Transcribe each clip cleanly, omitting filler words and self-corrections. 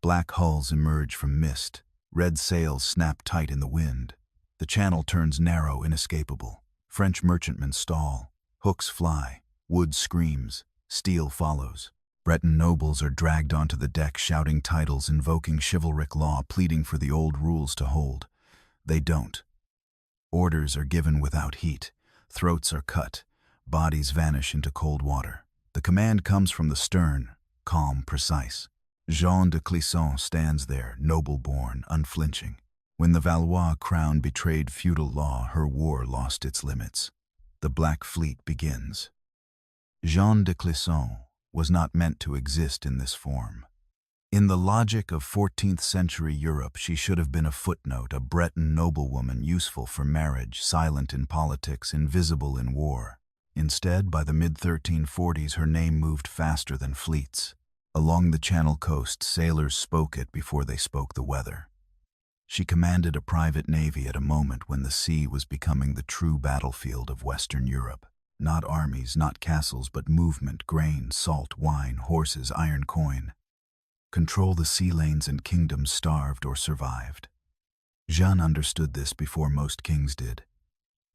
Black hulls emerge from mist. Red sails snap tight in the wind. The channel turns narrow, inescapable. French merchantmen stall. Hooks fly. Wood screams. Steel follows. Breton nobles are dragged onto the deck shouting titles, invoking chivalric law, pleading for the old rules to hold. They don't. Orders are given without heat. Throats are cut. Bodies vanish into cold water. The command comes from the stern, calm, precise. Jeanne de Clisson stands there, noble-born, unflinching. When the Valois crown betrayed feudal law, her war lost its limits. The Black Fleet begins. Jeanne de Clisson was not meant to exist in this form. In the logic of 14th century Europe, she should have been a footnote, a Breton noblewoman useful for marriage, silent in politics, invisible in war. Instead, by the mid-1340s, her name moved faster than fleets. Along the Channel coast, sailors spoke it before they spoke the weather. She commanded a private navy at a moment when the sea was becoming the true battlefield of Western Europe. Not armies, not castles, but movement, grain, salt, wine, horses, iron coin. Control the sea lanes and kingdoms starved or survived. Jeanne understood this before most kings did.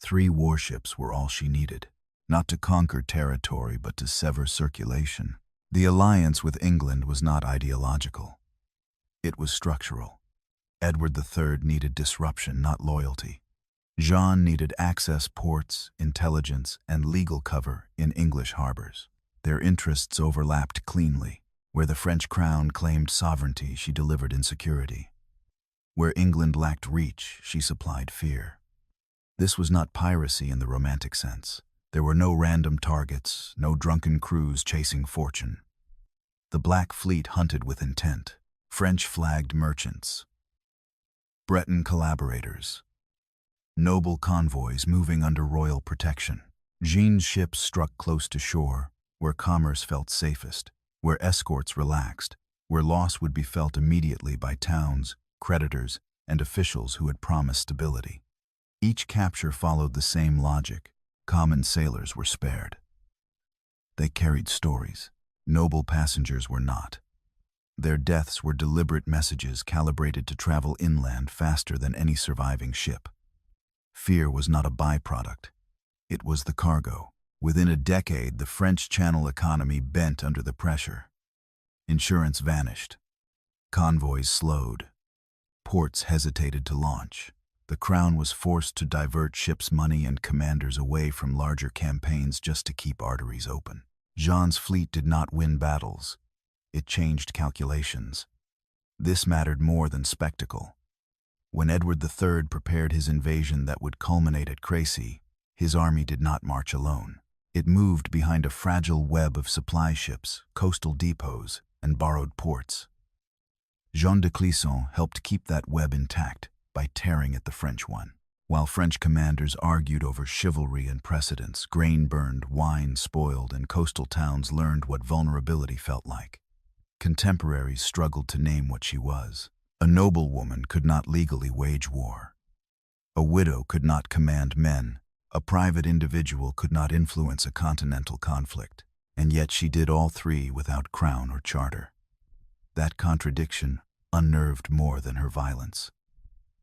3 warships were all she needed, not to conquer territory but to sever circulation. The alliance with England was not ideological. It was structural. Edward III needed disruption, not loyalty. Jeanne needed access, ports, intelligence, and legal cover in English harbors. Their interests overlapped cleanly. Where the French crown claimed sovereignty, she delivered insecurity. Where England lacked reach, she supplied fear. This was not piracy in the romantic sense. There were no random targets, no drunken crews chasing fortune. The Black Fleet hunted with intent. French-flagged merchants. Breton collaborators. Noble convoys moving under royal protection. Jeanne's ships struck close to shore, where commerce felt safest, where escorts relaxed, where loss would be felt immediately by towns, creditors, and officials who had promised stability. Each capture followed the same logic. Common sailors were spared. They carried stories. Noble passengers were not. Their deaths were deliberate messages calibrated to travel inland faster than any surviving ship. Fear was not a byproduct. It was the cargo. Within a decade, the French Channel economy bent under the pressure. Insurance vanished. Convoys slowed. Ports hesitated to launch. The Crown was forced to divert ships' money and commanders away from larger campaigns just to keep arteries open. Jeanne's fleet did not win battles. It changed calculations. This mattered more than spectacle. When Edward III prepared his invasion that would culminate at Crécy, his army did not march alone. It moved behind a fragile web of supply ships, coastal depots, and borrowed ports. Jeanne de Clisson helped keep that web intact by tearing at the French one. While French commanders argued over chivalry and precedence, grain burned, wine spoiled, and coastal towns learned what vulnerability felt like. Contemporaries struggled to name what she was. A noblewoman could not legally wage war. A widow could not command men. A private individual could not influence a continental conflict. And yet she did all 3 without crown or charter. That contradiction unnerved more than her violence.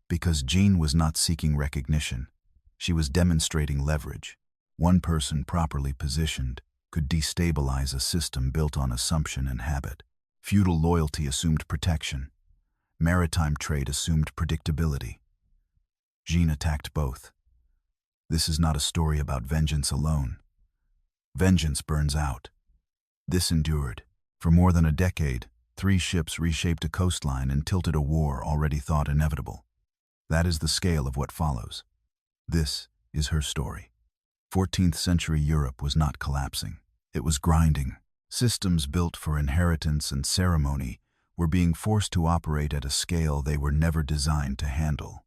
Because Jeanne was not seeking recognition, she was demonstrating leverage. One person properly positioned could destabilize a system built on assumption and habit. Feudal loyalty assumed protection. Maritime trade assumed predictability. Jeanne attacked both. This is not a story about vengeance alone. Vengeance burns out. This endured. For more than a decade, 3 ships reshaped a coastline and tilted a war already thought inevitable. That is the scale of what follows. This is her story. 14th century Europe was not collapsing. It was grinding. Systems built for inheritance and ceremony were being forced to operate at a scale they were never designed to handle.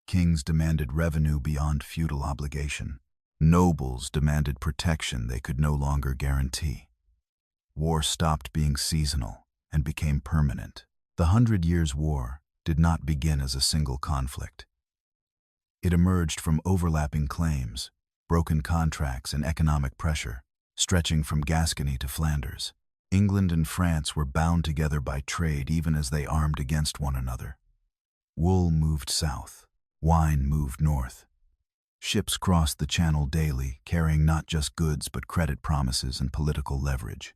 Kings demanded revenue beyond feudal obligation. Nobles demanded protection they could no longer guarantee. War stopped being seasonal and became permanent. The 100 Years' War did not begin as a single conflict. It emerged from overlapping claims, broken contracts, and economic pressure, stretching from Gascony to Flanders. England and France were bound together by trade even as they armed against one another. Wool moved south. Wine moved north. Ships crossed the Channel daily, carrying not just goods but credit promises and political leverage.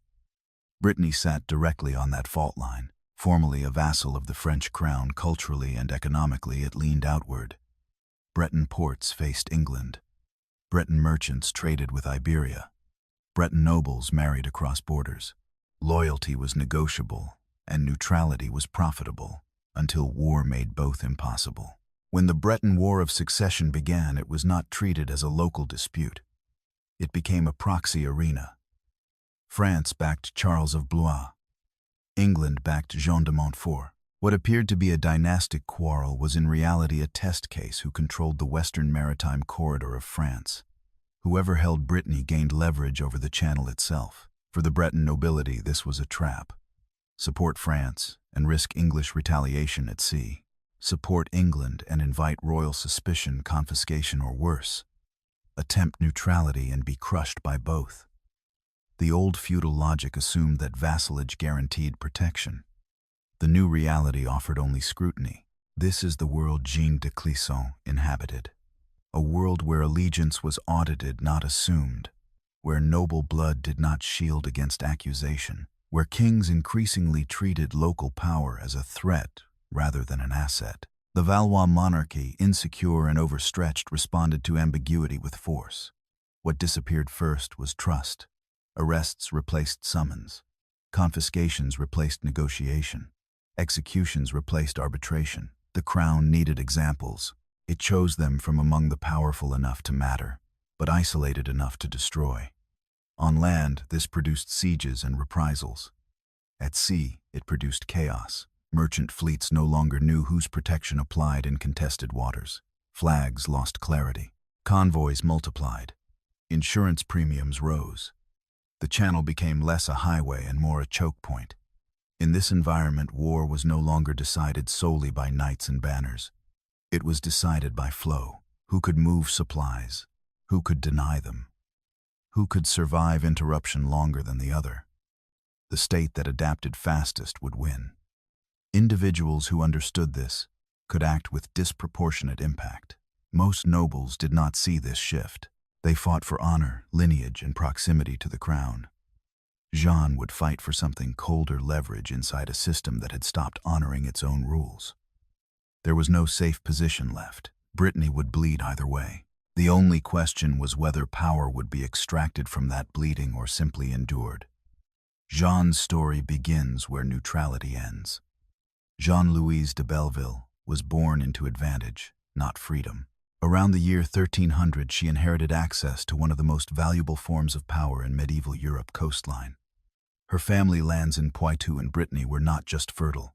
Brittany sat directly on that fault line. Formerly a vassal of the French crown, culturally and economically it leaned outward. Breton ports faced England. Breton merchants traded with Iberia. Breton nobles married across borders. Loyalty was negotiable, and neutrality was profitable, until war made both impossible. When the Breton War of Succession began, it was not treated as a local dispute. It became a proxy arena. France backed Charles of Blois. England backed Jeanne de Montfort. What appeared to be a dynastic quarrel was in reality a test case who controlled the western maritime corridor of France. Whoever held Brittany gained leverage over the Channel itself. For the Breton nobility, this was a trap. Support France and risk English retaliation at sea. Support England and invite royal suspicion, confiscation, or worse. Attempt neutrality and be crushed by both. The old feudal logic assumed that vassalage guaranteed protection. The new reality offered only scrutiny. This is the world Jeanne de Clisson inhabited. A world where allegiance was audited, not assumed. Where noble blood did not shield against accusation. Where kings increasingly treated local power as a threat rather than an asset. The Valois monarchy, insecure and overstretched, responded to ambiguity with force. What disappeared first was trust. Arrests replaced summons. Confiscations replaced negotiation. Executions replaced arbitration. The crown needed examples. It chose them from among the powerful enough to matter, but isolated enough to destroy. On land, this produced sieges and reprisals. At sea, it produced chaos. Merchant fleets no longer knew whose protection applied in contested waters. Flags lost clarity. Convoys multiplied. Insurance premiums rose. The Channel became less a highway and more a choke point. In this environment, war was no longer decided solely by knights and banners. It was decided by flow. Who could move supplies? Who could deny them? Who could survive interruption longer than the other? The state that adapted fastest would win. Individuals who understood this could act with disproportionate impact. Most nobles did not see this shift. They fought for honor, lineage, and proximity to the crown. Jeanne would fight for something colder, leverage inside a system that had stopped honoring its own rules. There was no safe position left. Brittany would bleed either way. The only question was whether power would be extracted from that bleeding or simply endured. Jeanne's story begins where neutrality ends. Jeanne-Louise de Belleville was born into advantage, not freedom. Around the year 1300, she inherited access to one of the most valuable forms of power in medieval Europe coastline. Her family lands in Poitou and Brittany were not just fertile.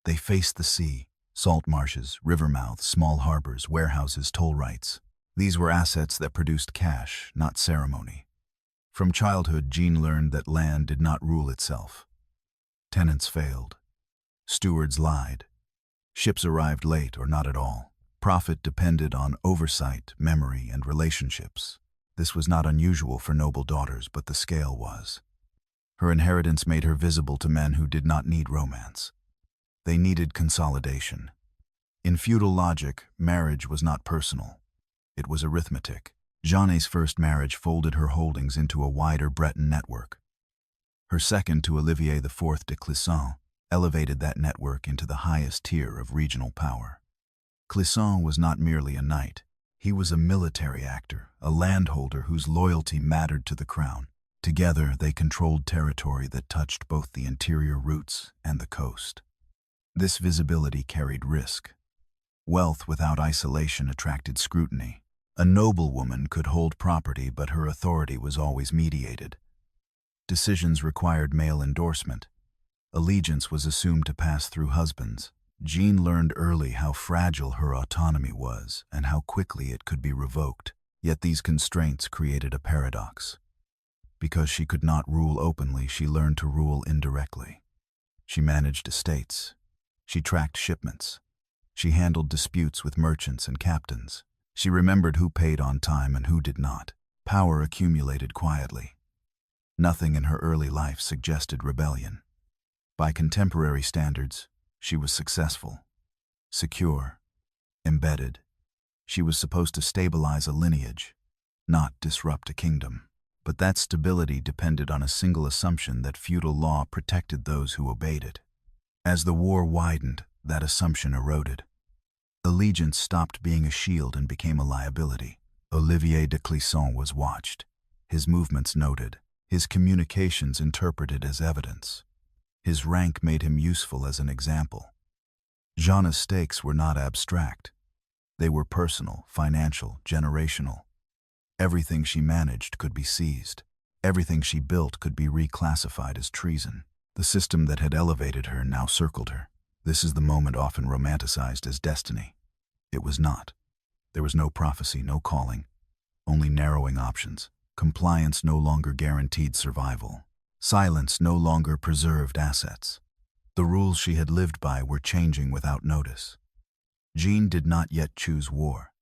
They faced the sea, salt marshes, river mouths, small harbors, warehouses, toll rights. These were assets that produced cash, not ceremony. From childhood, Jeanne learned that land did not rule itself. Tenants failed. Stewards lied. Ships arrived late or not at all. Profit depended on oversight, memory, and relationships. This was not unusual for noble daughters, but the scale was. Her inheritance made her visible to men who did not need romance. They needed consolidation. In feudal logic, marriage was not personal. It was arithmetic. Jeanne's first marriage folded her holdings into a wider Breton network. Her second, to Olivier IV de Clisson, elevated that network into the highest tier of regional power. Clisson was not merely a knight. He was a military actor, a landholder whose loyalty mattered to the crown. Together, they controlled territory that touched both the interior routes and the coast. This visibility carried risk. Wealth without isolation attracted scrutiny. A noblewoman could hold property, but her authority was always mediated. Decisions required male endorsement. Allegiance was assumed to pass through husbands. Jeanne learned early how fragile her autonomy was and how quickly it could be revoked. Yet these constraints created a paradox. Because she could not rule openly, she learned to rule indirectly. She managed estates. She tracked shipments. She handled disputes with merchants and captains. She remembered who paid on time and who did not. Power accumulated quietly. Nothing in her early life suggested rebellion. By contemporary standards, she was successful, secure, embedded. She was supposed to stabilize a lineage, not disrupt a kingdom. But that stability depended on a single assumption that feudal law protected those who obeyed it. As the war widened, that assumption eroded. Allegiance stopped being a shield and became a liability. Jeanne de Clisson was watched, his movements noted, his communications interpreted as evidence. His rank made him useful as an example. Jeanne's stakes were not abstract. They were personal, financial, generational. Everything she managed could be seized. Everything she built could be reclassified as treason. The system that had elevated her now circled her. This is the moment often romanticized as destiny. It was not. There was no prophecy, no calling, only narrowing options. Compliance no longer guaranteed survival. Silence no longer preserved assets. The rules she had lived by were changing without notice. Jeanne did not yet choose war,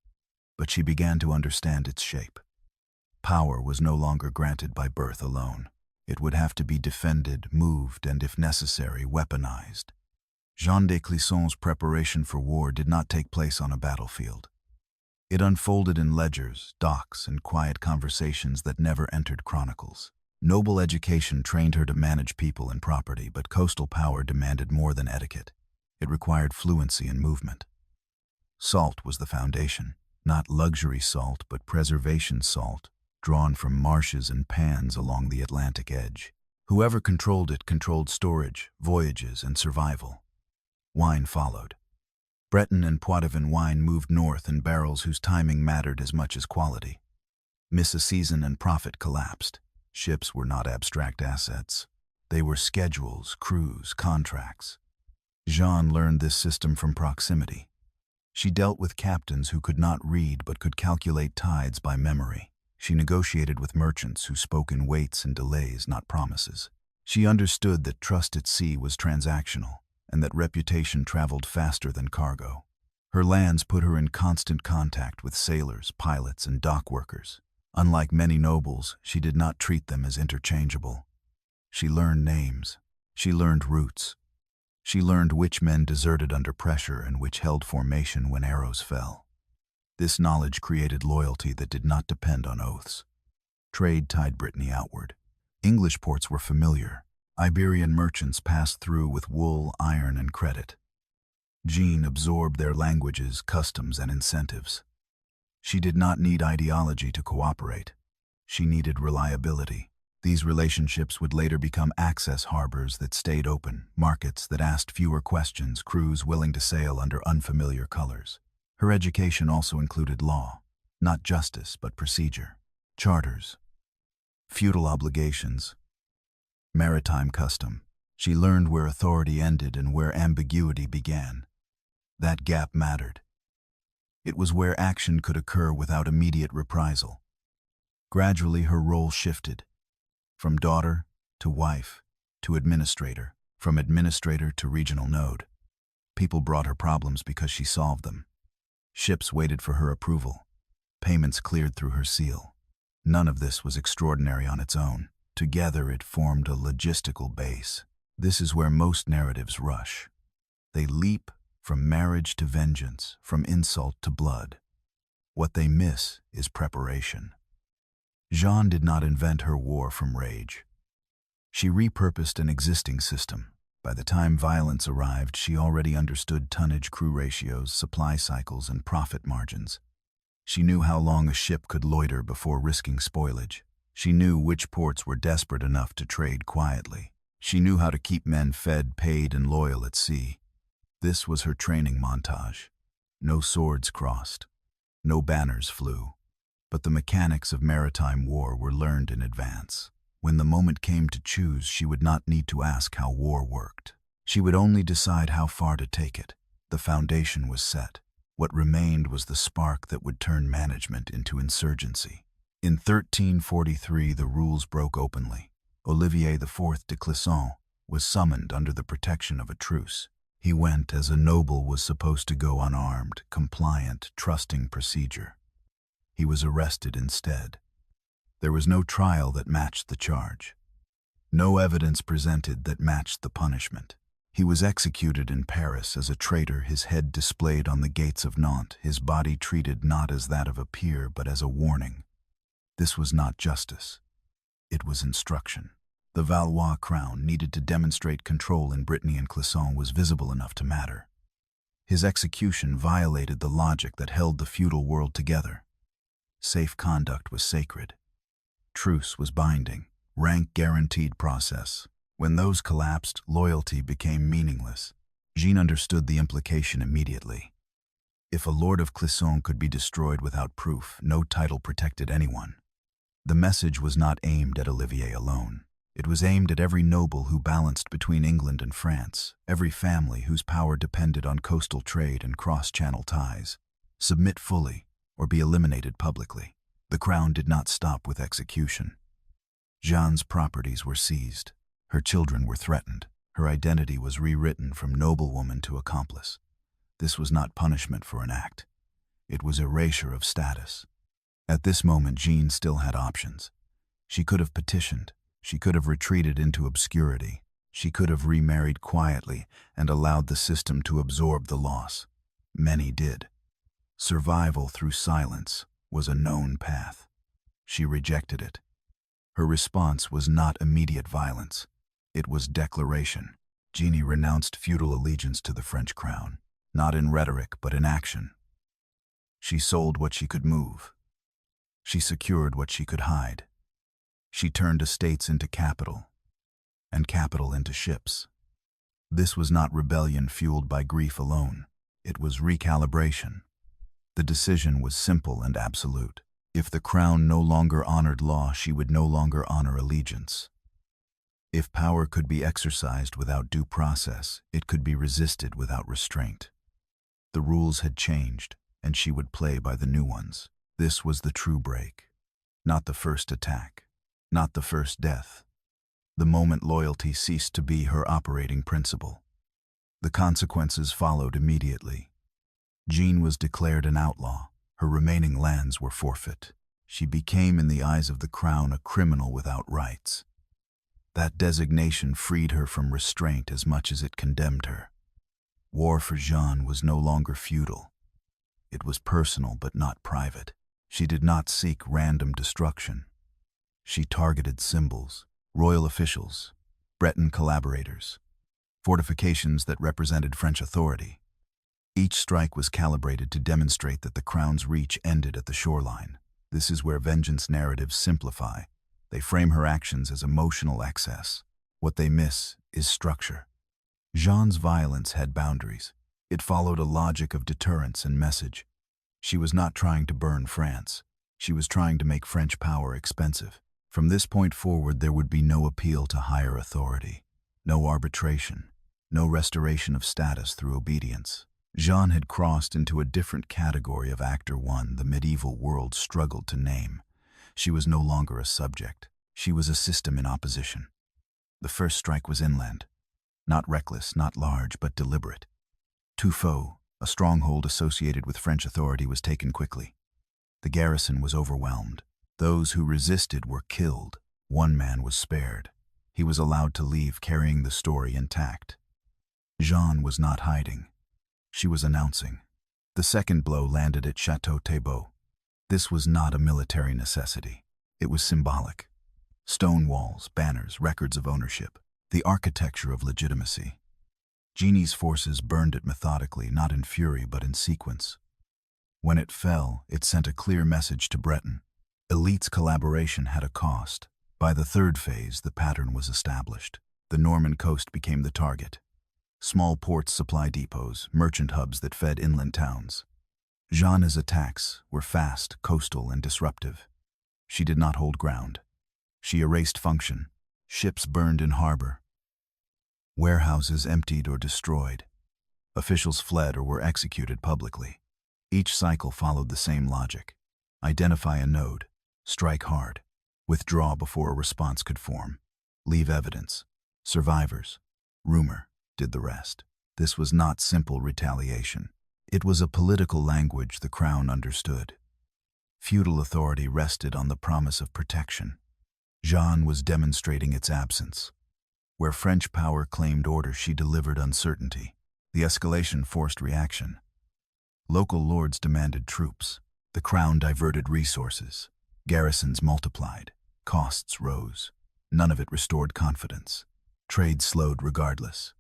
but she began to understand its shape. Power was no longer granted by birth alone. It would have to be defended, moved, and if necessary, weaponized. Jeanne de Clisson's preparation for war did not take place on a battlefield. It unfolded in ledgers, docks, and quiet conversations that never entered chronicles. Noble education trained her to manage people and property, but coastal power demanded more than etiquette. It required fluency in movement. Salt was the foundation, not luxury salt, but preservation salt, drawn from marshes and pans along the Atlantic edge. Whoever controlled it controlled storage, voyages, and survival. Wine followed. Breton and Poitevin wine moved north in barrels whose timing mattered as much as quality. Miss a season and profit collapsed. Ships were not abstract assets. They were schedules, crews, contracts. Jeanne learned this system from proximity. She dealt with captains who could not read but could calculate tides by memory. She negotiated with merchants who spoke in weights and delays, not promises. She understood that trust at sea was transactional, and that reputation traveled faster than cargo. Her lands put her in constant contact with sailors, pilots, and dock workers. Unlike many nobles, she did not treat them as interchangeable. She learned names. She learned routes. She learned which men deserted under pressure and which held formation when arrows fell. This knowledge created loyalty that did not depend on oaths. Trade tied Brittany outward. English ports were familiar. Iberian merchants passed through with wool, iron, and credit. Jeanne absorbed their languages, customs, and incentives. She did not need ideology to cooperate. She needed reliability. These relationships would later become access harbors that stayed open, markets that asked fewer questions, crews willing to sail under unfamiliar colors. Her education also included law, not justice but procedure, charters, feudal obligations, maritime custom. She learned where authority ended and where ambiguity began. That gap mattered. It was where action could occur without immediate reprisal. Gradually, her role shifted, from daughter to wife to administrator, from administrator to regional node. People brought her problems because she solved them. Ships waited for her approval. Payments cleared through her seal. None of this was extraordinary on its own. Together, it formed a logistical base. This is where most narratives rush. They leap from marriage to vengeance, from insult to blood. What they miss is preparation. Jeanne did not invent her war from rage. She repurposed an existing system. By the time violence arrived, she already understood tonnage, crew ratios, supply cycles, and profit margins. She knew how long a ship could loiter before risking spoilage. She knew which ports were desperate enough to trade quietly. She knew how to keep men fed, paid, and loyal at sea. This was her training montage. No swords crossed. No banners flew. But the mechanics of maritime war were learned in advance. When the moment came to choose, she would not need to ask how war worked. She would only decide how far to take it. The foundation was set. What remained was the spark that would turn management into insurgency. In 1343, the rules broke openly. Olivier IV de Clisson was summoned under the protection of a truce. He went as a noble was supposed to go, unarmed, compliant, trusting procedure. He was arrested instead. There was no trial that matched the charge. No evidence presented that matched the punishment. He was executed in Paris as a traitor, his head displayed on the gates of Nantes, his body treated not as that of a peer but as a warning. This was not justice. It was instruction. The Valois crown needed to demonstrate control in Brittany and Clisson was visible enough to matter. His execution violated the logic that held the feudal world together. Safe conduct was sacred. Truce was binding. Rank guaranteed process. When those collapsed, loyalty became meaningless. Jeanne understood the implication immediately. If a lord of Clisson could be destroyed without proof, no title protected anyone. The message was not aimed at Olivier alone. It was aimed at every noble who balanced between England and France, every family whose power depended on coastal trade and cross-channel ties. Submit fully, or be eliminated publicly. The crown did not stop with execution. Jeanne's properties were seized. Her children were threatened. Her identity was rewritten from noblewoman to accomplice. This was not punishment for an act. It was erasure of status. At this moment, Jeanne still had options. She could have petitioned. She could have retreated into obscurity. She could have remarried quietly and allowed the system to absorb the loss. Many did. Survival through silence was a known path. She rejected it. Her response was not immediate violence. It was declaration. Jeanne renounced feudal allegiance to the French crown, not in rhetoric but in action. She sold what she could move. She secured what she could hide. She turned estates into capital, and capital into ships. This was not rebellion fueled by grief alone. It was recalibration. The decision was simple and absolute. If the crown no longer honored law, she would no longer honor allegiance. If power could be exercised without due process, it could be resisted without restraint. The rules had changed, and she would play by the new ones. This was the true break. Not the first attack. Not the first death. The moment loyalty ceased to be her operating principle. The consequences followed immediately. Jeanne was declared an outlaw. Her remaining lands were forfeit. She became, in the eyes of the crown, a criminal without rights. That designation freed her from restraint as much as it condemned her. War for Jeanne was no longer feudal. It was personal but not private. She did not seek random destruction. She targeted symbols, royal officials, Breton collaborators, fortifications that represented French authority. Each strike was calibrated to demonstrate that the crown's reach ended at the shoreline. This is where vengeance narratives simplify. They frame her actions as emotional excess. What they miss is structure. Jeanne's violence had boundaries. It followed a logic of deterrence and message. She was not trying to burn France. She was trying to make French power expensive. From this point forward, there would be no appeal to higher authority, no arbitration, no restoration of status through obedience. Jeanne had crossed into a different category of actor one the medieval world struggled to name. She was no longer a subject. She was a system in opposition. The first strike was inland. Not reckless, not large, but deliberate. Tuffeau, a stronghold associated with French authority, was taken quickly. The garrison was overwhelmed. Those who resisted were killed. One man was spared. He was allowed to leave carrying the story intact. Jeanne was not hiding. She was announcing. The second blow landed at Château Thébault. This was not a military necessity. It was symbolic. Stone walls, banners, records of ownership, the architecture of legitimacy. Jeanne's forces burned it methodically, not in fury but in sequence. When it fell, it sent a clear message to Breton. Elite's collaboration had a cost. By the third phase, the pattern was established. The Norman coast became the target. Small ports, supply depots, merchant hubs that fed inland towns. Jeanne's attacks were fast, coastal, and disruptive. She did not hold ground. She erased function. Ships burned in harbor. Warehouses emptied or destroyed. Officials fled or were executed publicly. Each cycle followed the same logic. Identify a node. Strike hard. Withdraw before a response could form. Leave evidence. Survivors. Rumor did the rest. This was not simple retaliation. It was a political language the crown understood. Feudal authority rested on the promise of protection. Jeanne was demonstrating its absence. Where French power claimed order, she delivered uncertainty. The escalation forced reaction. Local lords demanded troops. The crown diverted resources. Garrisons multiplied. Costs rose. None of it restored confidence. Trade slowed regardless.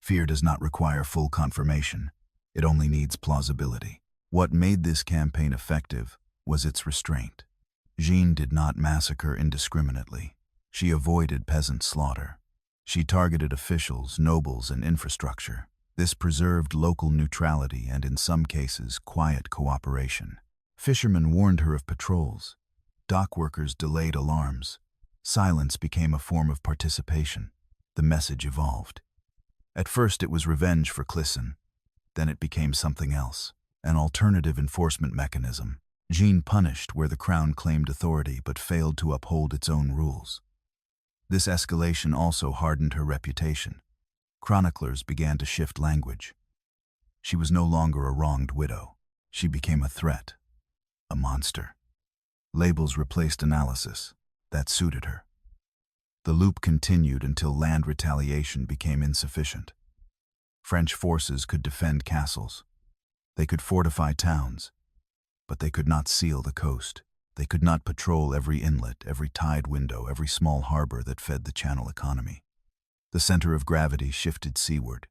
Fear does not require full confirmation. It only needs plausibility. What made this campaign effective was its restraint. Jeanne did not massacre indiscriminately. She avoided peasant slaughter. She targeted officials, nobles, and infrastructure. This preserved local neutrality and, in some cases, quiet cooperation. Fishermen warned her of patrols. Dock workers delayed alarms. Silence became a form of participation. The message evolved. At first it was revenge for Clisson. Then it became something else, an alternative enforcement mechanism. Jeanne punished where the crown claimed authority but failed to uphold its own rules. This escalation also hardened her reputation. Chroniclers began to shift language. She was no longer a wronged widow. She became a threat, a monster. Labels replaced analysis. That suited her. The loop continued until land retaliation became insufficient. French forces could defend castles. They could fortify towns. But they could not seal the coast. They could not patrol every inlet, every tide window, every small harbor that fed the Channel economy. The center of gravity shifted seaward.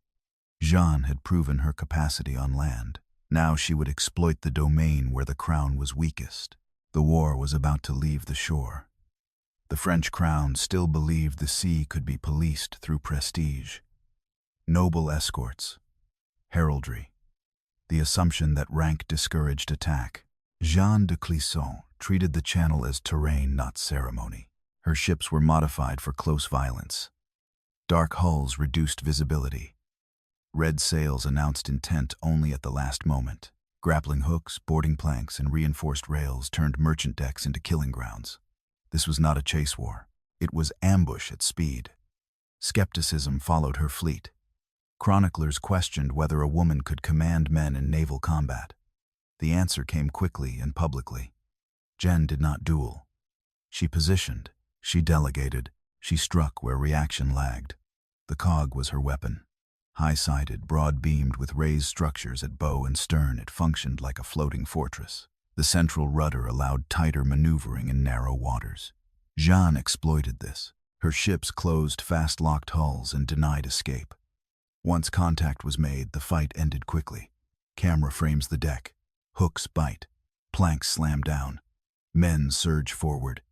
Jeanne had proven her capacity on land. Now she would exploit the domain where the crown was weakest. The war was about to leave the shore. The French crown still believed the sea could be policed through prestige. Noble escorts. Heraldry. The assumption that rank discouraged attack. Jeanne de Clisson treated the Channel as terrain, not ceremony. Her ships were modified for close violence. Dark hulls reduced visibility. Red sails announced intent only at the last moment. Grappling hooks, boarding planks, and reinforced rails turned merchant decks into killing grounds. This was not a chase war. It was ambush at speed. Skepticism followed her fleet. Chroniclers questioned whether a woman could command men in naval combat. The answer came quickly and publicly. Jeanne did not duel. She positioned, she delegated, she struck where reaction lagged. The cog was her weapon. High-sided, broad-beamed with raised structures at bow and stern, it functioned like a floating fortress. The central rudder allowed tighter maneuvering in narrow waters. Jeanne exploited this. Her ships closed fast-locked hulls and denied escape. Once contact was made, the fight ended quickly. Camera frames the deck. Hooks bite. Planks slam down. Men surge forward.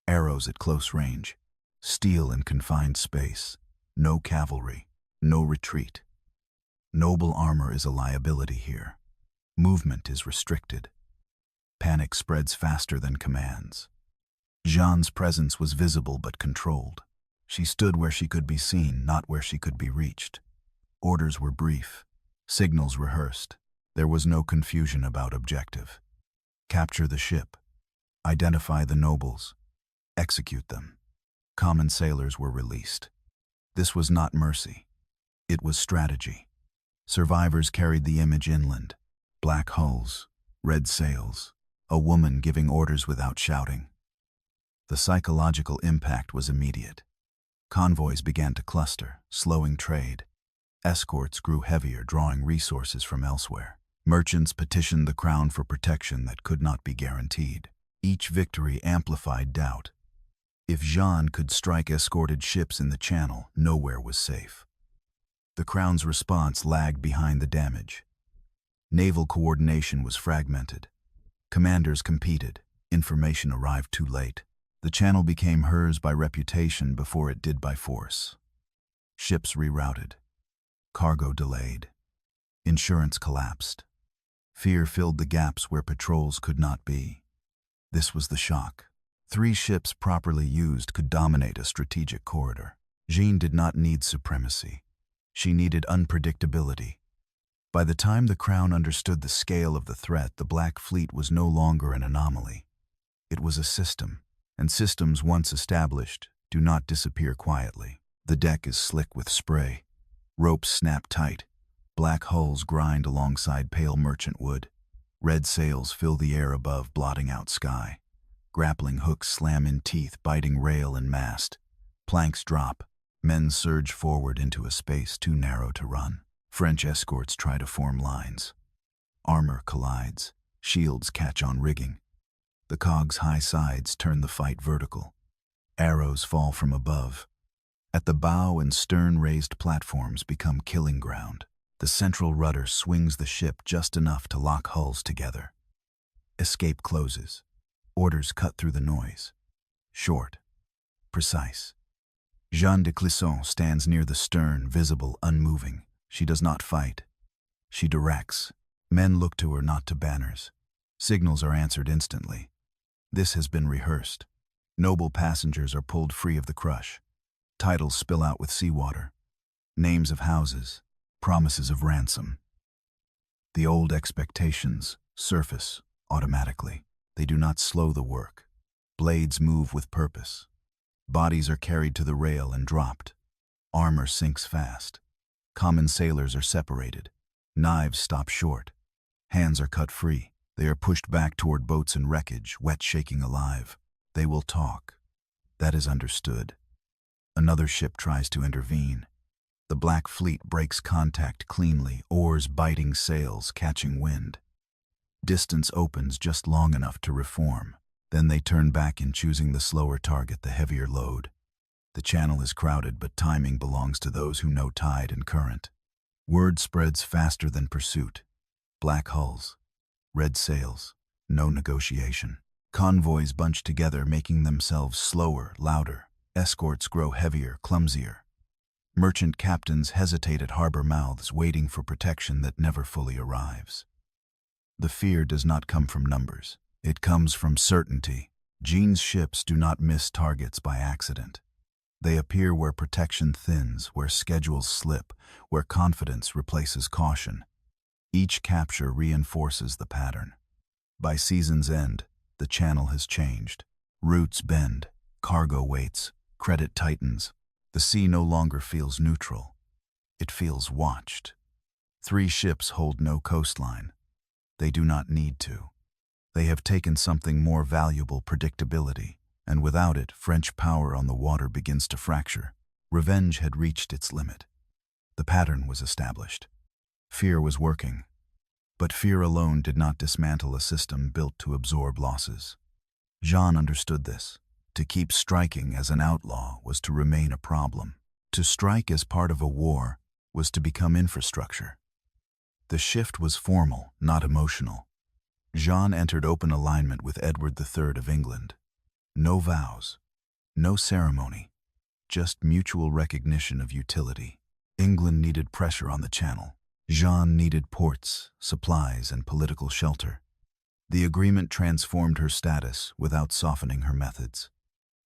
Arrows at close range. Steel in confined space. No cavalry. No retreat. Noble armor is a liability here. Movement is restricted. Panic spreads faster than commands. Jeanne's presence was visible but controlled. She stood where she could be seen, not where she could be reached. Orders were brief. Signals rehearsed. There was no confusion about objective. Capture the ship. Identify the nobles. Execute them. Common sailors were released. This was not mercy. It was strategy. Survivors carried the image inland. Black hulls, red sails, a woman giving orders without shouting. The psychological impact was immediate. Convoys began to cluster, slowing trade. Escorts grew heavier, drawing resources from elsewhere. Merchants petitioned the crown for protection that could not be guaranteed. Each victory amplified doubt. If Jeanne could strike escorted ships in the Channel, nowhere was safe. The crown's response lagged behind the damage. Naval coordination was fragmented. Commanders competed. Information arrived too late. The Channel became hers by reputation before it did by force. Ships rerouted. Cargo delayed. Insurance collapsed. Fear filled the gaps where patrols could not be. This was the shock. 3 ships properly used could dominate a strategic corridor. Jeanne did not need supremacy. She needed unpredictability. By the time the crown understood the scale of the threat, the Black Fleet was no longer an anomaly. It was a system, and systems once established do not disappear quietly. The deck is slick with spray. Ropes snap tight. Black hulls grind alongside pale merchant wood. Red sails fill the air above, blotting out sky. Grappling hooks slam in teeth, biting rail and mast. Planks drop. Men surge forward into a space too narrow to run. French escorts try to form lines. Armor collides. Shields catch on rigging. The cog's high sides turn the fight vertical. Arrows fall from above. At the bow and stern, raised platforms become killing ground. The central rudder swings the ship just enough to lock hulls together. Escape closes. Orders cut through the noise. Short. Precise. Jeanne de Clisson stands near the stern, visible, unmoving. She does not fight. She directs. Men look to her, not to banners. Signals are answered instantly. This has been rehearsed. Noble passengers are pulled free of the crush. Titles spill out with seawater. Names of houses. Promises of ransom. The old expectations surface automatically. They do not slow the work. Blades move with purpose. Bodies are carried to the rail and dropped. Armor sinks fast. Common sailors are separated. Knives stop short. Hands are cut free. They are pushed back toward boats and wreckage, wet, shaking alive. They will talk. That is understood. Another ship tries to intervene. The Black Fleet breaks contact cleanly, oars biting sails, catching wind. Distance opens just long enough to reform. Then they turn back in, choosing the slower target, the heavier load. The channel is crowded, but timing belongs to those who know tide and current. Word spreads faster than pursuit. Black hulls. Red sails. No negotiation. Convoys bunch together, making themselves slower, louder. Escorts grow heavier, clumsier. Merchant captains hesitate at harbor mouths, waiting for protection that never fully arrives. The fear does not come from numbers. It comes from certainty. Jeanne's ships do not miss targets by accident. They appear where protection thins, where schedules slip, where confidence replaces caution. Each capture reinforces the pattern. By season's end, the channel has changed. Routes bend, cargo waits, credit tightens. The sea no longer feels neutral. It feels watched. 3 ships hold no coastline. They do not need to. They have taken something more valuable, predictability, and without it, French power on the water begins to fracture. Revenge had reached its limit. The pattern was established. Fear was working. But fear alone did not dismantle a system built to absorb losses. Jeanne understood this. To keep striking as an outlaw was to remain a problem. To strike as part of a war was to become infrastructure. The shift was formal, not emotional. Jeanne entered open alignment with Edward III of England. No vows, no ceremony, just mutual recognition of utility. England needed pressure on the Channel. Jeanne needed ports, supplies, and political shelter. The agreement transformed her status without softening her methods.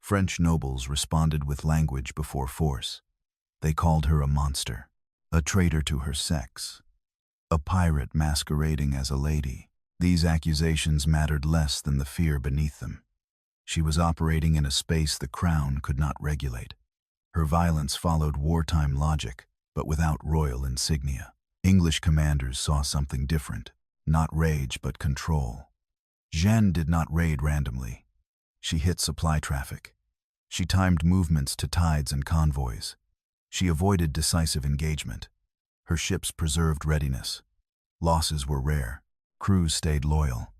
French nobles responded with language before force. They called her a monster, a traitor to her sex, a pirate masquerading as a lady. These accusations mattered less than the fear beneath them. She was operating in a space the crown could not regulate. Her violence followed wartime logic, but without royal insignia. English commanders saw something different, not rage but control. Jeanne did not raid randomly. She hit supply traffic. She timed movements to tides and convoys. She avoided decisive engagement. Her ships preserved readiness. Losses were rare. Crews stayed loyal.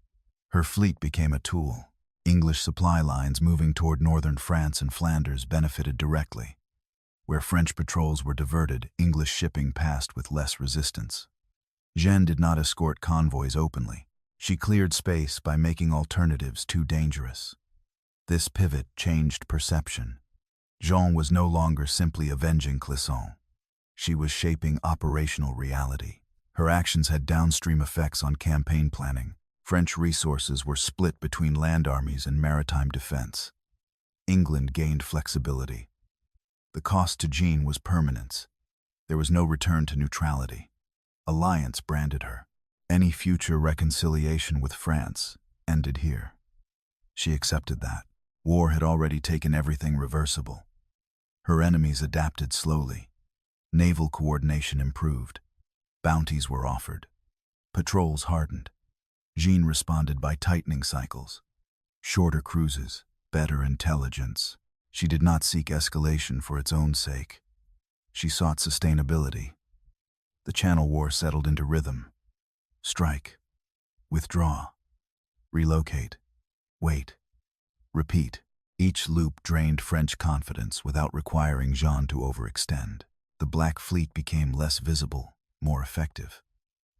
Her fleet became a tool. English supply lines moving toward northern France and Flanders benefited directly. Where French patrols were diverted, English shipping passed with less resistance. Jeanne did not escort convoys openly. She cleared space by making alternatives too dangerous. This pivot changed perception. Jeanne was no longer simply avenging Clisson. She was shaping operational reality. Her actions had downstream effects on campaign planning. French resources were split between land armies and maritime defense. England gained flexibility. The cost to Jeanne was permanence. There was no return to neutrality. Alliance branded her. Any future reconciliation with France ended here. She accepted that. War had already taken everything reversible. Her enemies adapted slowly. Naval coordination improved. Bounties were offered. Patrols hardened. Jeanne responded by tightening cycles. Shorter cruises, better intelligence. She did not seek escalation for its own sake. She sought sustainability. The Channel War settled into rhythm. Strike. Withdraw. Relocate. Wait. Repeat. Each loop drained French confidence without requiring Jeanne to overextend. The Black Fleet became less visible, more effective.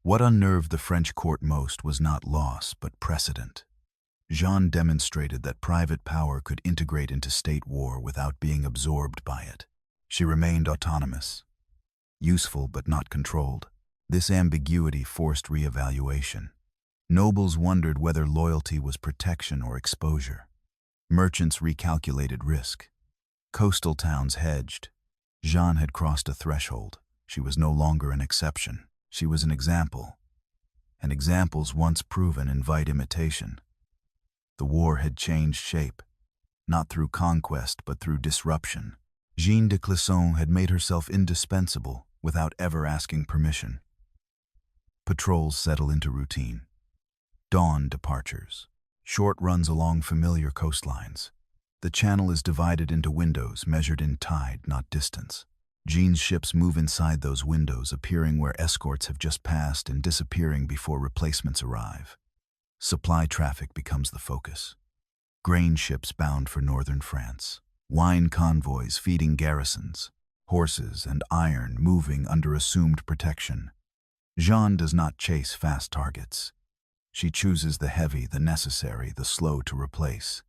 What unnerved the French court most was not loss, but precedent. Jeanne demonstrated that private power could integrate into state war without being absorbed by it. She remained autonomous, useful but not controlled. This ambiguity forced re-evaluation. Nobles wondered whether loyalty was protection or exposure. Merchants recalculated risk. Coastal towns hedged. Jeanne had crossed a threshold. She was no longer an exception. She was an example. And examples once proven invite imitation. The war had changed shape, not through conquest but through disruption. Jeanne de Clisson had made herself indispensable without ever asking permission. Patrols settle into routine. Dawn departures. Short runs along familiar coastlines. The channel is divided into windows measured in tide, not distance. Jeanne's ships move inside those windows, appearing where escorts have just passed and disappearing before replacements arrive. Supply traffic becomes the focus. Grain ships bound for northern France. Wine convoys feeding garrisons. Horses and iron moving under assumed protection. Jeanne does not chase fast targets. She chooses the heavy, the necessary, the slow to replace.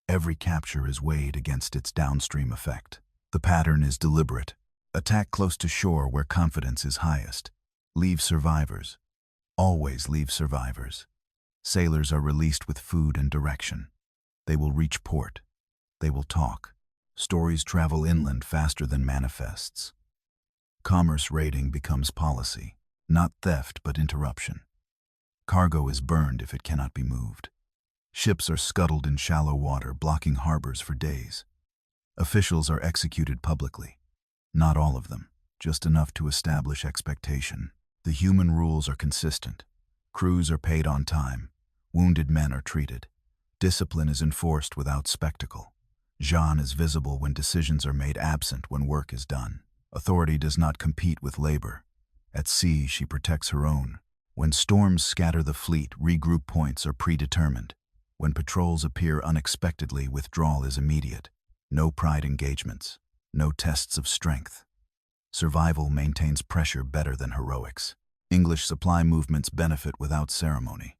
Every capture is weighed against its downstream effect. The pattern is deliberate. Attack close to shore where confidence is highest. Leave survivors. Always leave survivors. Sailors are released with food and direction. They will reach port. They will talk. Stories travel inland faster than manifests. Commerce raiding becomes policy, not theft but interruption. Cargo is burned if it cannot be moved. Ships are scuttled in shallow water, blocking harbors for days. Officials are executed publicly. Not all of them, just enough to establish expectation. The human rules are consistent. Crews are paid on time. Wounded men are treated. Discipline is enforced without spectacle. Jeanne is visible when decisions are made, absent when work is done. Authority does not compete with labor. At sea, she protects her own. When storms scatter the fleet, regroup points are predetermined. When patrols appear unexpectedly, withdrawal is immediate. No pride engagements. No tests of strength. Survival maintains pressure better than heroics. English supply movements benefit without ceremony.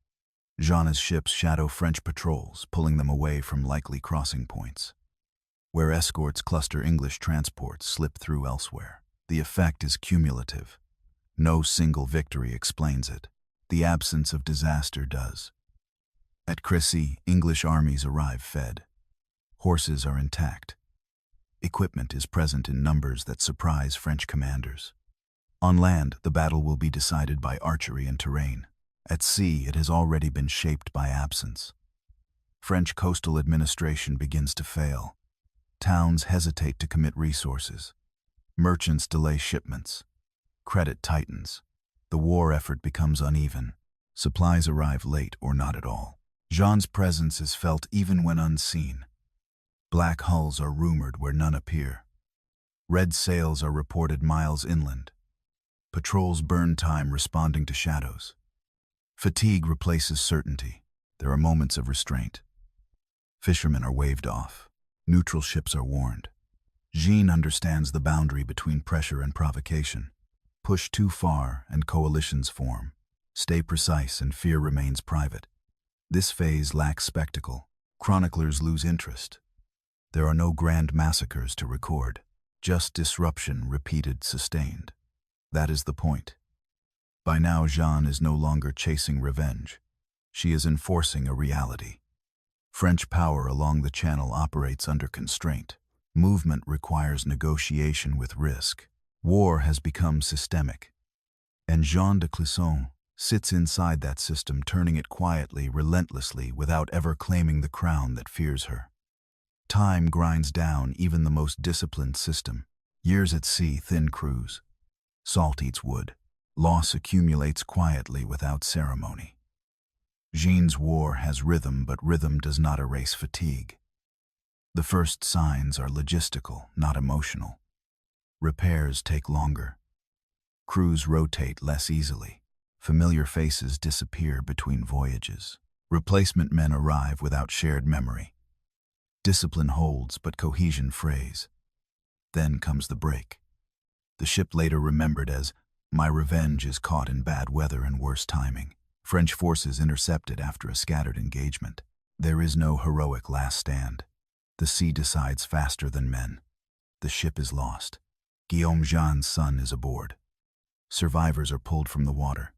Jeanne's ships shadow French patrols, pulling them away from likely crossing points. Where escorts cluster, English transports slip through elsewhere. The effect is cumulative. No single victory explains it. The absence of disaster does. At Crécy, English armies arrive fed. Horses are intact. Equipment is present in numbers that surprise French commanders. On land, the battle will be decided by archery and terrain. At sea, it has already been shaped by absence. French coastal administration begins to fail. Towns hesitate to commit resources. Merchants delay shipments. Credit tightens. The war effort becomes uneven. Supplies arrive late or not at all. Jeanne's presence is felt even when unseen. Black hulls are rumored where none appear. Red sails are reported miles inland. Patrols burn time responding to shadows. Fatigue replaces certainty. There are moments of restraint. Fishermen are waved off. Neutral ships are warned. Jeanne understands the boundary between pressure and provocation. Push too far and coalitions form. Stay precise and fear remains private. This phase lacks spectacle. Chroniclers lose interest. There are no grand massacres to record, just disruption repeated, sustained. That is the point. By now, Jeanne is no longer chasing revenge. She is enforcing a reality. French power along the Channel operates under constraint. Movement requires negotiation with risk. War has become systemic. And Jeanne de Clisson sits inside that system, turning it quietly, relentlessly, without ever claiming the crown that fears her. Time grinds down even the most disciplined system. Years at sea, thin crews. Salt eats wood. Loss accumulates quietly without ceremony. Jeanne's war has rhythm, but rhythm does not erase fatigue. The first signs are logistical, not emotional. Repairs take longer. Crews rotate less easily. Familiar faces disappear between voyages. Replacement men arrive without shared memory. Discipline holds, but cohesion frays. Then comes the break. The ship later remembered as, "My revenge is caught in bad weather and worse timing." French forces intercepted after a scattered engagement. There is no heroic last stand. The sea decides faster than men. The ship is lost. Guillaume Jeanne's son is aboard. Survivors are pulled from the water.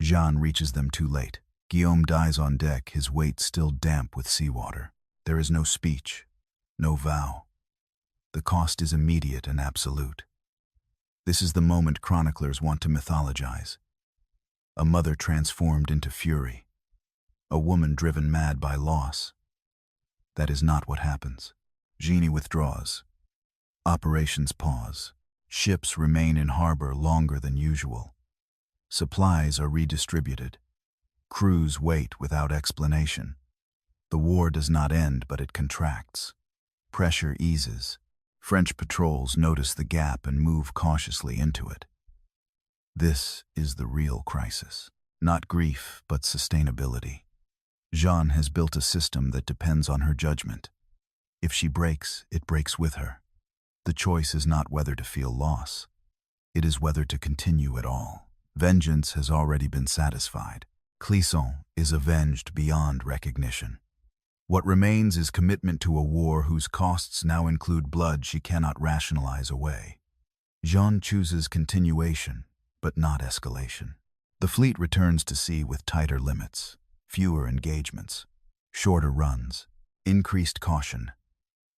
Jeanne reaches them too late. Guillaume dies on deck, his weight still damp with seawater. There is no speech, no vow. The cost is immediate and absolute. This is the moment chroniclers want to mythologize. A mother transformed into fury. A woman driven mad by loss. That is not what happens. Jeanne withdraws. Operations pause. Ships remain in harbor longer than usual. Supplies are redistributed. Crews wait without explanation. The war does not end, but it contracts. Pressure eases. French patrols notice the gap and move cautiously into it. This is the real crisis. Not grief, but sustainability. Jeanne has built a system that depends on her judgment. If she breaks, it breaks with her. The choice is not whether to feel loss. It is whether to continue at all. Vengeance has already been satisfied. Clisson is avenged beyond recognition. What remains is commitment to a war whose costs now include blood she cannot rationalize away. Jeanne chooses continuation, but not escalation. The fleet returns to sea with tighter limits, fewer engagements, shorter runs, increased caution.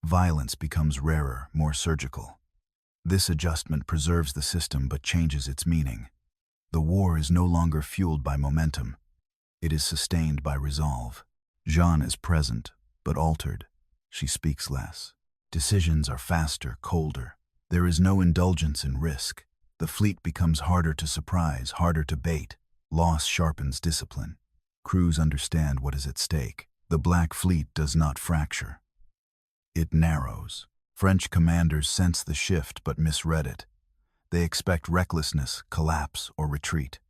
Violence becomes rarer, more surgical. This adjustment preserves the system but changes its meaning. The war is no longer fueled by momentum. It is sustained by resolve. Jeanne is present, but altered. She speaks less. Decisions are faster, colder. There is no indulgence in risk. The fleet becomes harder to surprise, harder to bait. Loss sharpens discipline. Crews understand what is at stake. The Black Fleet does not fracture. It narrows. French commanders sense the shift but misread it. They expect recklessness, collapse, or retreat.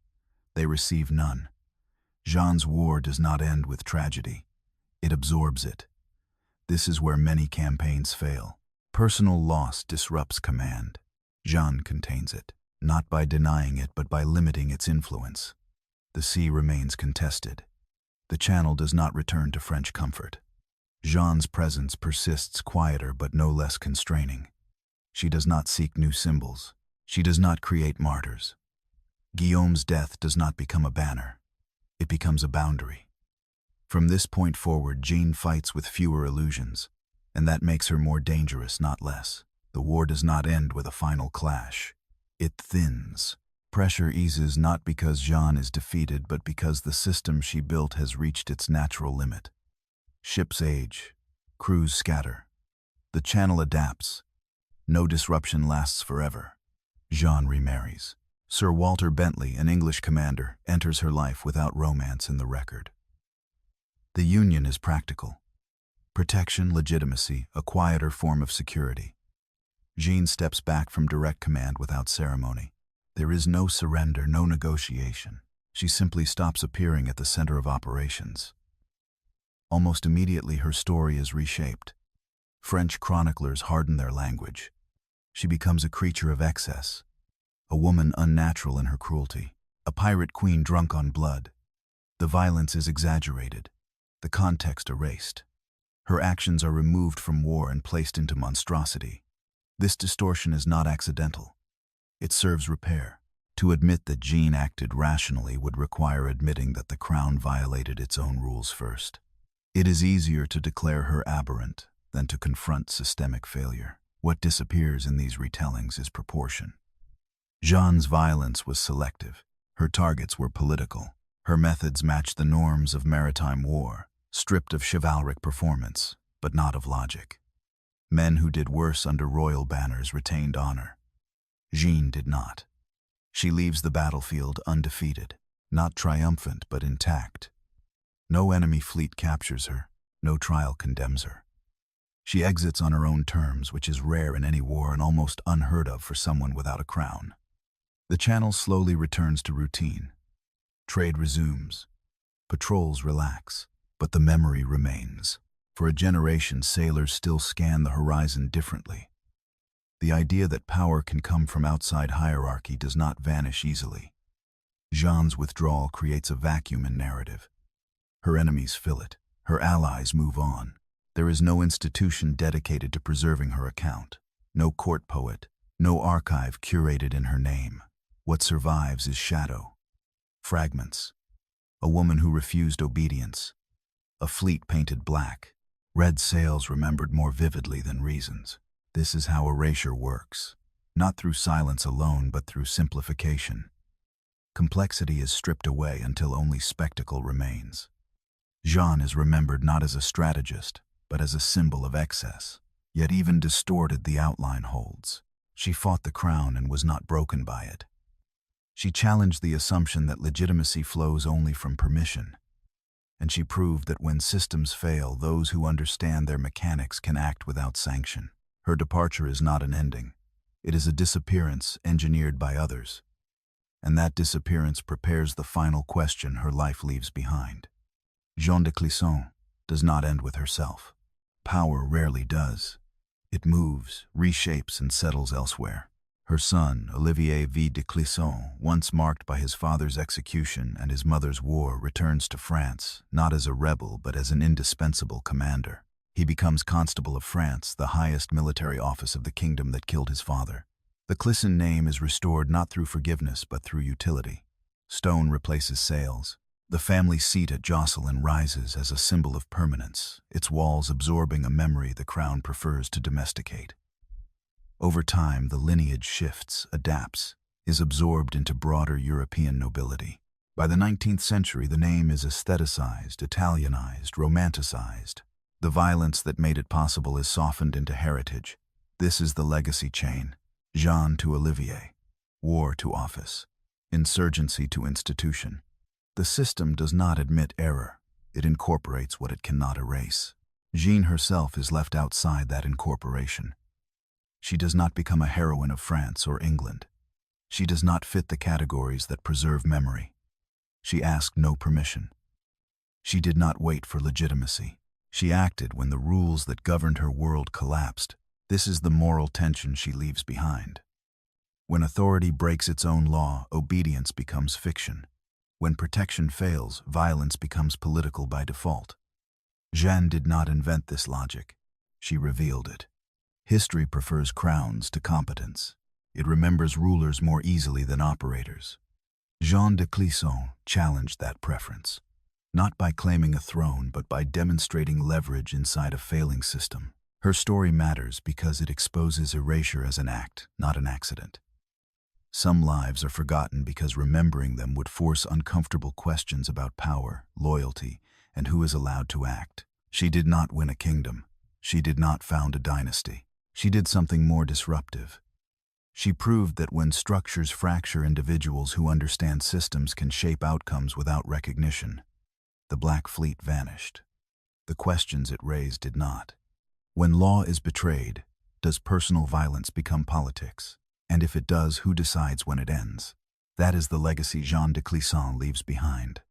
They receive none. Jeanne's war does not end with tragedy. It absorbs it. This is where many campaigns fail. Personal loss disrupts command. Jeanne contains it, not by denying it but by limiting its influence. The sea remains contested. The Channel does not return to French comfort. Jeanne's presence persists quieter but no less constraining. She does not seek new symbols. She does not create martyrs. Guillaume's death does not become a banner. It becomes a boundary. From this point forward, Jeanne fights with fewer illusions, and that makes her more dangerous, not less. The war does not end with a final clash. It thins. Pressure eases not because Jeanne is defeated, but because the system she built has reached its natural limit. Ships age. Crews scatter. The Channel adapts. No disruption lasts forever. Jeanne remarries. Sir Walter Bentley, an English commander, enters her life without romance in the record. The union is practical. Protection, legitimacy, a quieter form of security. Jeanne steps back from direct command without ceremony. There is no surrender, no negotiation. She simply stops appearing at the center of operations. Almost immediately, her story is reshaped. French chroniclers harden their language. She becomes a creature of excess, a woman unnatural in her cruelty, a pirate queen drunk on blood. The violence is exaggerated, the context erased. Her actions are removed from war and placed into monstrosity. This distortion is not accidental. It serves repair. To admit that Jeanne acted rationally would require admitting that the crown violated its own rules first. It is easier to declare her aberrant than to confront systemic failure. What disappears in these retellings is proportion. Jeanne's violence was selective. Her targets were political. Her methods matched the norms of maritime war, stripped of chivalric performance, but not of logic. Men who did worse under royal banners retained honor. Jeanne did not. She leaves the battlefield undefeated, not triumphant but intact. No enemy fleet captures her, no trial condemns her. She exits on her own terms, which is rare in any war and almost unheard of for someone without a crown. The channel slowly returns to routine. Trade resumes. Patrols relax, but the memory remains. For a generation, sailors still scan the horizon differently. The idea that power can come from outside hierarchy does not vanish easily. Jeanne's withdrawal creates a vacuum in narrative. Her enemies fill it. Her allies move on. There is no institution dedicated to preserving her account. No court poet. No archive curated in her name. What survives is shadow. Fragments. A woman who refused obedience. A fleet painted black. Red sails remembered more vividly than reasons. This is how erasure works. Not through silence alone, but through simplification. Complexity is stripped away until only spectacle remains. Jeanne is remembered not as a strategist, but as a symbol of excess. Yet even distorted, the outline holds. She fought the crown and was not broken by it. She challenged the assumption that legitimacy flows only from permission. And she proved that when systems fail, those who understand their mechanics can act without sanction. Her departure is not an ending. It is a disappearance engineered by others. And that disappearance prepares the final question her life leaves behind. Jeanne de Clisson does not end with herself. Power rarely does. It moves, reshapes, and settles elsewhere. Her son, Olivier de Clisson, once marked by his father's execution and his mother's war, returns to France, not as a rebel but as an indispensable commander. He becomes Constable of France, the highest military office of the kingdom that killed his father. The Clisson name is restored not through forgiveness but through utility. Stone replaces sails. The family seat at Jocelyn rises as a symbol of permanence, its walls absorbing a memory the crown prefers to domesticate. Over time, the lineage shifts, adapts, is absorbed into broader European nobility. By the 19th century, the name is aestheticized, Italianized, romanticized. The violence that made it possible is softened into heritage. This is the legacy chain. Jeanne to Olivier. War to office. Insurgency to institution. The system does not admit error. It incorporates what it cannot erase. Jeanne herself is left outside that incorporation. She does not become a heroine of France or England. She does not fit the categories that preserve memory. She asked no permission. She did not wait for legitimacy. She acted when the rules that governed her world collapsed. This is the moral tension she leaves behind. When authority breaks its own law, obedience becomes fiction. When protection fails, violence becomes political by default. Jeanne did not invent this logic. She revealed it. History prefers crowns to competence. It remembers rulers more easily than operators. Jeanne de Clisson challenged that preference, not by claiming a throne, but by demonstrating leverage inside a failing system. Her story matters because it exposes erasure as an act, not an accident. Some lives are forgotten because remembering them would force uncomfortable questions about power, loyalty, and who is allowed to act. She did not win a kingdom. She did not found a dynasty. She did something more disruptive. She proved that when structures fracture, individuals who understand systems can shape outcomes without recognition. The Black Fleet vanished. The questions it raised did not. When law is betrayed, does personal violence become politics? And if it does, who decides when it ends? That is the legacy Jeanne de Clisson leaves behind.